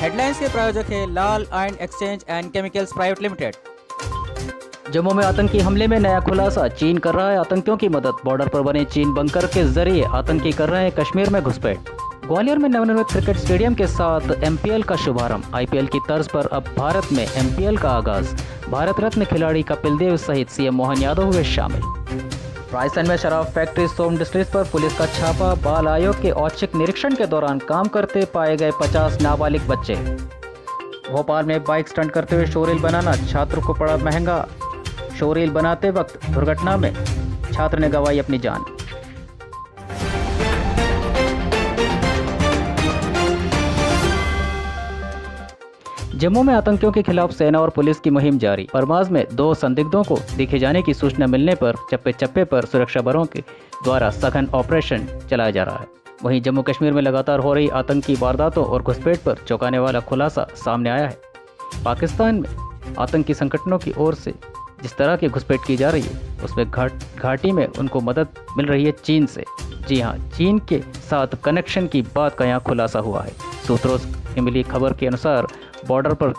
Headlines के प्रायोजक है Lal ion exchange and chemicals private limited. Jammu में आतंकी हमले में नया खुलासा, चीन कर रहा है आतंकियों की मदद। बॉर्डर पर बने चीन बंकर के जरिए आतंकी कर रहे हैं कश्मीर में घुसपैठ। ग्वालियर में नवनिर्मित क्रिकेट स्टेडियम के साथ एमपीएल का शुभारंभ। आईपीएल की तर्ज पर अब भारत में एमपीएल का आगाज। भारत रत्न खिलाड़ी कपिल देव सहित सीएम मोहन यादव हुए शामिल। रायसेन में शराब फैक्ट्री सोम डिस्ट्रिक्ट पर पुलिस का छापा। बाल आयोग के औचक निरीक्षण के दौरान काम करते पाए गए 50 नाबालिग बच्चे। भोपाल में बाइक स्टंट करते हुए शोरील बनाना छात्र को पड़ा महंगा। शोरील बनाते वक्त दुर्घटना में छात्र ने गंवाई अपनी जान। जम्मू में आतंकियों के खिलाफ सेना और पुलिस की मुहिम जारी। परमाज में 2 संदिग्धों को दिखे जाने की सूचना मिलने पर चप्पे चप्पे पर सुरक्षा बलों के द्वारा सघन ऑपरेशन चलाया जा रहा है। वहीं जम्मू कश्मीर में लगातार हो रही आतंकी वारदातों और घुसपैठ पर चौंकाने वाला खुलासा सामने आया है। पाकिस्तान में आतंकी संगठनों की ओर से जिस तरह की घुसपैठ की जा रही है उसमें घाटी में उनको मदद मिल रही है चीन से। जी हाँ, चीन के साथ कनेक्शन की बात का यहाँ खुलासा हुआ है। सूत्रों से मिली खबर के अनुसार बॉर्डर पर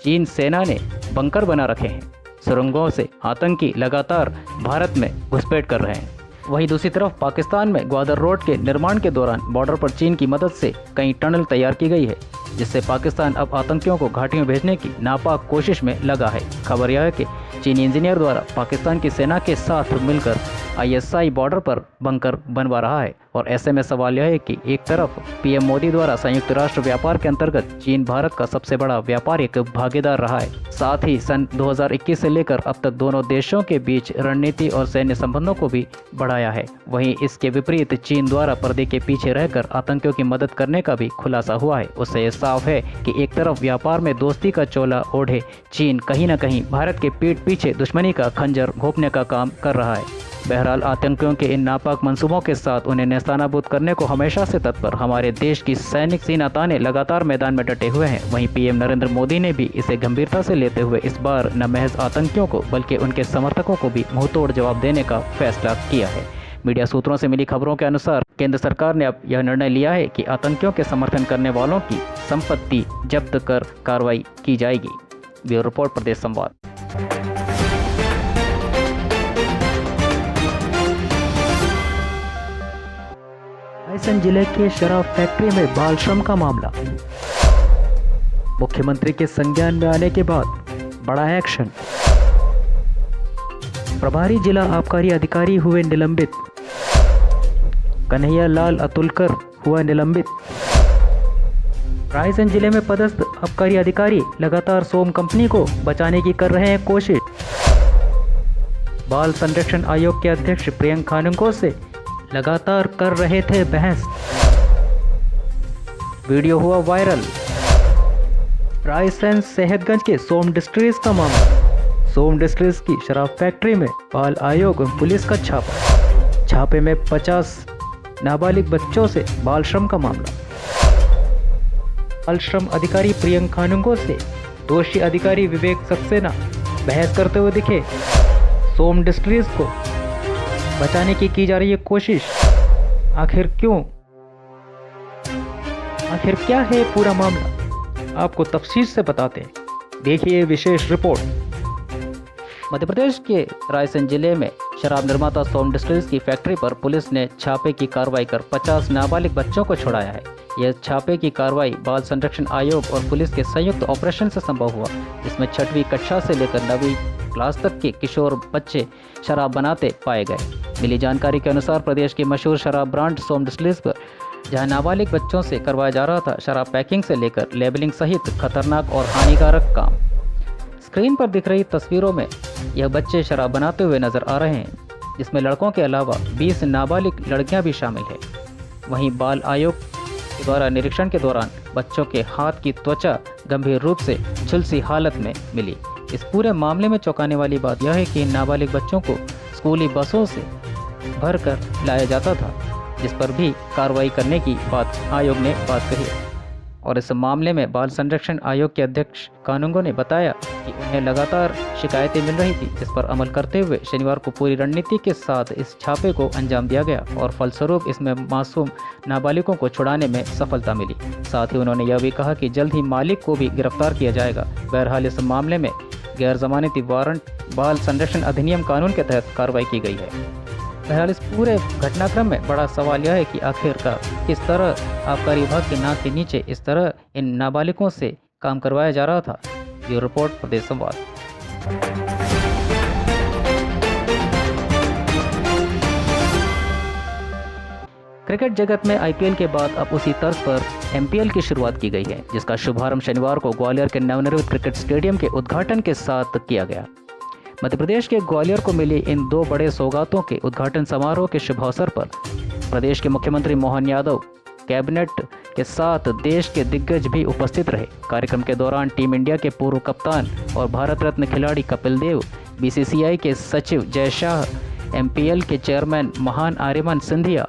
चीन सेना ने बंकर बना रखे हैं। सुरंगों से आतंकी लगातार भारत में घुसपैठ कर रहे हैं। वहीं दूसरी तरफ पाकिस्तान में ग्वादर रोड के निर्माण के दौरान बॉर्डर पर चीन की मदद से कई टनल तैयार की गई है, जिससे पाकिस्तान अब आतंकियों को घाटी में भेजने की नापाक कोशिश में लगा है। खबर यह है कि चीनी इंजीनियर द्वारा पाकिस्तान की सेना के साथ मिलकर आईएसआई बॉर्डर पर बंकर बनवा रहा है। और ऐसे में सवाल यह है कि एक तरफ पीएम मोदी द्वारा संयुक्त राष्ट्र व्यापार के अंतर्गत चीन भारत का सबसे बड़ा व्यापारिक भागीदार रहा है, साथ ही सन 2021 से लेकर अब तक दोनों देशों के बीच रणनीति और सैन्य संबंधों को भी बढ़ाया है। वहीं इसके विपरीत चीन द्वारा पर्दे के पीछे रहकर आतंकियों की मदद करने का भी खुलासा हुआ है। उससे यह साफ है कि एक तरफ व्यापार में दोस्ती का चोला ओढ़े चीन कहीं न कहीं भारत के पीठ पीछे दुश्मनी का खंजर घोंपने का काम कर रहा है। बहरहाल आतंकियों के इन नापाक मंसूबों के साथ उन्हें नेस्तानाबूद करने को हमेशा से तत्पर हमारे देश की सैनिक सेना ताने लगातार मैदान में डटे हुए हैं। वहीं पीएम नरेंद्र मोदी ने भी इसे गंभीरता से लेते हुए इस बार न महज आतंकियों को बल्कि उनके समर्थकों को भी मुंहतोड़ जवाब देने का फैसला किया है। मीडिया सूत्रों से मिली खबरों के अनुसार केंद्र सरकार ने अब यह निर्णय लिया है कि आतंकियों के समर्थन करने वालों की संपत्ति जब्त कर कार्रवाई की जाएगी। ब्यूरो रिपोर्ट, प्रदेश संवाद। रायसेन जिले के शराब फैक्ट्री में बाल श्रम का मामला। मुख्यमंत्री के संज्ञान में आने के बाद बड़ा एक्शन। प्रभारी जिला आबकारी अधिकारी हुए निलंबित। कन्हैया लाल अतुलकर हुआ निलंबित। रायसेन जिले में पदस्थ आबकारी अधिकारी लगातार सोम कंपनी को बचाने की कर रहे हैं कोशिश। बाल संरक्षण आयोग के अध्यक्ष प्रियंक खानुंको से लगातार कर रहे थे बहस। वीडियो हुआ वायरल। रायसेन सेहतगंज के सोम डिस्ट्रिक्ट का मामला। सोम डिस्ट्रिक्ट की शराब फैक्ट्री में बाल आयोग और पुलिस का छापा। छापे में 50 नाबालिग बच्चों से बाल श्रम का मामला। बाल श्रम अधिकारी प्रियंक खानुंको से दोषी अधिकारी विवेक सक्सेना बहस करते हुए दिखे। सोम डिस्ट्रिक्ट को बचाने की जा रही है कोशिश। आखिर क्यों? आखिर क्या है पूरा मामला? आपको तफसील से बताते हैं, देखिए विशेष रिपोर्ट। मध्य प्रदेश के रायसेन जिले में शराब निर्माता सोम डिस्टिलरीज की फैक्ट्री पर पुलिस ने छापे की कार्रवाई कर 50 नाबालिग बच्चों को छुड़ाया है। यह छापे की कार्रवाई बाल संरक्षण आयोग और पुलिस के संयुक्त ऑपरेशन से संभव हुआ, जिसमें 6वीं कक्षा से लेकर 9वीं क्लास तक के किशोर बच्चे शराब बनाते पाए गए। मिली जानकारी के अनुसार प्रदेश की मशहूर शराब ब्रांड सोम डिस्टिलरीज पर जहां नाबालिग बच्चों से करवाया जा रहा था शराब पैकिंग से लेकर लेबलिंग सहित खतरनाक और हानिकारक काम। स्क्रीन पर दिख रही तस्वीरों में यह बच्चे शराब बनाते हुए नजर आ रहे हैं, जिसमें लड़कों के अलावा 20 नाबालिग लड़कियां भी शामिल हैं। वहीं बाल आयोग के द्वारा निरीक्षण के दौरान बच्चों के हाथ की त्वचा गंभीर रूप से झुलसी हालत में मिली। इस पूरे मामले में चौंकाने वाली बात यह है कि नाबालिग बच्चों को स्कूली बसों से भरकर लाया जाता था, जिस पर भी कार्रवाई करने की बात आयोग ने बात कही है। और इस मामले में बाल संरक्षण आयोग के अध्यक्ष कानूंगो ने बताया कि उन्हें लगातार शिकायतें मिल रही थी, जिस पर अमल करते हुए शनिवार को पूरी रणनीति के साथ इस छापे को अंजाम दिया गया और फलस्वरूप इसमें मासूम नाबालिगों को छुड़ाने में सफलता मिली। साथ ही उन्होंने यह भी कहा कि जल्द ही मालिक को भी गिरफ्तार किया जाएगा। बहरहाल इस मामले में गैर जमानती वारंट बाल संरक्षण अधिनियम कानून के तहत कार्रवाई की गई है। बहरहाल इस पूरे घटनाक्रम में बड़ा सवाल यह है कि आखिरकार किस तरह आबकारी विभाग के नाक के नीचे इस तरह इन नाबालिगों से काम करवाया जा रहा था। ये रिपोर्ट प्रदेश संवाद। क्रिकेट जगत में आईपीएल के बाद अब उसी तर्ज पर एमपीएल की शुरुआत की गई है, जिसका शुभारंभ शनिवार को ग्वालियर के नवनिर्मित क्रिकेट स्टेडियम के उद्घाटन के साथ किया गया। मध्य प्रदेश के ग्वालियर को मिली इन दो बड़े सौगातों के उद्घाटन समारोह के शुभ अवसर पर प्रदेश के मुख्यमंत्री मोहन यादव कैबिनेट के साथ देश के दिग्गज भी उपस्थित रहे। कार्यक्रम के दौरान टीम इंडिया के पूर्व कप्तान और भारत रत्न खिलाड़ी कपिल देव, बीसीसीआई के सचिव जय शाह, एमपीएल के चेयरमैन महान आर्यमन सिंधिया,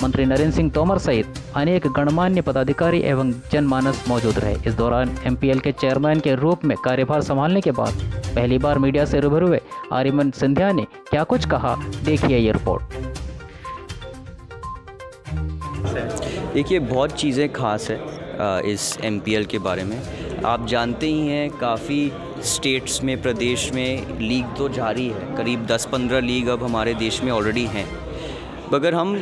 मंत्री नरेंद्र सिंह तोमर सहित अनेक गणमान्य पदाधिकारी एवं जनमानस मौजूद रहे। इस दौरान एमपीएल के चेयरमैन के रूप में कार्यभार संभालने के बाद पहली बार मीडिया से रूबरू हुए आर्यमन सिंधिया ने क्या कुछ कहा, देखिए ये रिपोर्ट। देखिए, बहुत चीज़ें खास है इस एमपीएल के बारे में। आप जानते ही हैं, काफ़ी स्टेट्स में, प्रदेश में लीग तो जारी है। करीब 10-15 लीग अब हमारे देश में ऑलरेडी हैं। मगर हम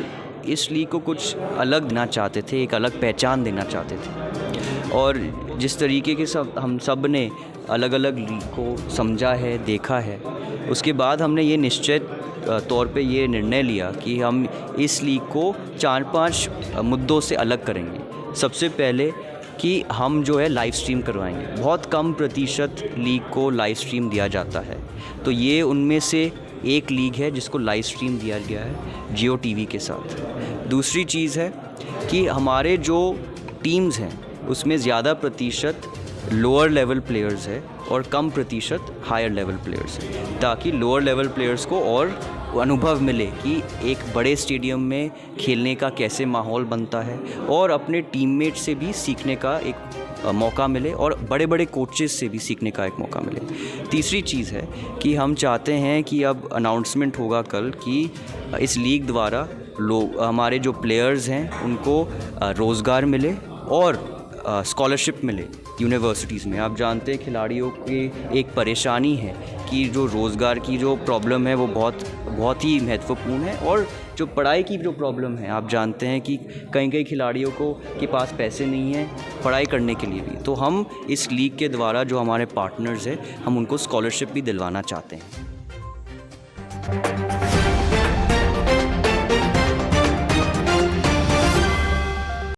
इस लीग को कुछ अलग देना चाहते थे, एक अलग पहचान देना चाहते थे। और जिस तरीके के हम सब ने अलग अलग लीग को समझा है, देखा है, उसके बाद हमने ये निश्चित तौर पे ये निर्णय लिया कि हम इस लीग को 4-5 मुद्दों से अलग करेंगे। सबसे पहले कि हम जो है लाइव स्ट्रीम करवाएंगे। बहुत कम प्रतिशत लीग को लाइव स्ट्रीम दिया जाता है, तो ये उनमें से एक लीग है जिसको लाइव स्ट्रीम दिया गया है जियो टीवी के साथ। दूसरी चीज़ है कि हमारे जो टीम्स हैं उसमें ज़्यादा प्रतिशत लोअर लेवल प्लेयर्स है और कम प्रतिशत हायर लेवल प्लेयर्स है, ताकि लोअर लेवल प्लेयर्स को और अनुभव मिले कि एक बड़े स्टेडियम में खेलने का कैसे माहौल बनता है और अपने टीममेट से भी सीखने का एक मौका मिले और बड़े बड़े कोचेस से भी सीखने का एक मौका मिले। तीसरी चीज़ है कि हम चाहते हैं कि अब अनाउंसमेंट होगा कल कि इस लीग द्वारा हमारे जो प्लेयर्स हैं उनको रोज़गार मिले और स्कॉलरशिप मिले यूनिवर्सिटीज़ में। आप जानते हैं खिलाड़ियों की एक परेशानी है कि जो रोज़गार की जो प्रॉब्लम है वो बहुत ही महत्वपूर्ण है, और जो पढ़ाई की जो प्रॉब्लम है, आप जानते हैं कि कई खिलाड़ियों के पास पैसे नहीं हैं पढ़ाई करने के लिए भी। तो हम इस लीग के द्वारा जो हमारे पार्टनर्स हैं, हम उनको स्कॉलरशिप भी दिलवाना चाहते हैं।